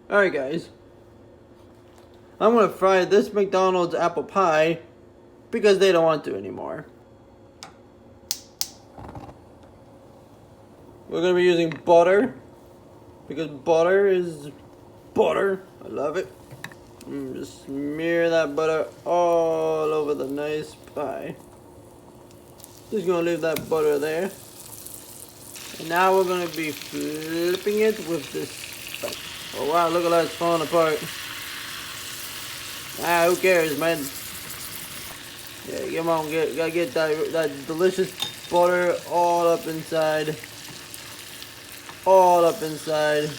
Alright guys, I'm gonna fry this McDonald's apple pie because they don't want to anymore. We're gonna be using butter because butter is butter. I love it. Just smear that butter all over the nice pie. Just gonna leave that butter there. And now we're gonna be flipping it with this. Oh wow, look at that, it's falling apart. Ah, who cares, man? Yeah, come on, gotta get that delicious butter all up inside. All up inside.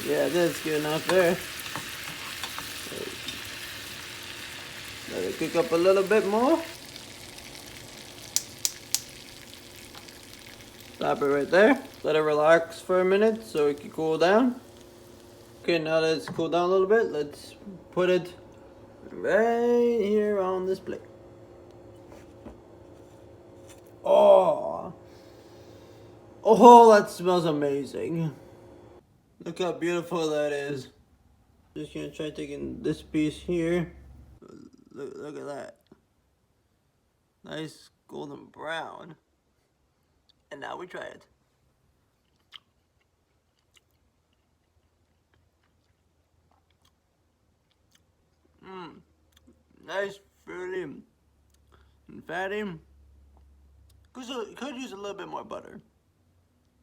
Yeah, that's good enough there. Let it cook up a little bit more. Stop it right there. Let it relax for a minute so it can cool down. Okay, now that it's cooled down a little bit, let's put it right here on this plate. Oh, that smells amazing. Look how beautiful that is. Just gonna try taking this piece here. Look at that. Nice golden brown. And now we try it. Nice, fruity, and fatty. Could use a little bit more butter.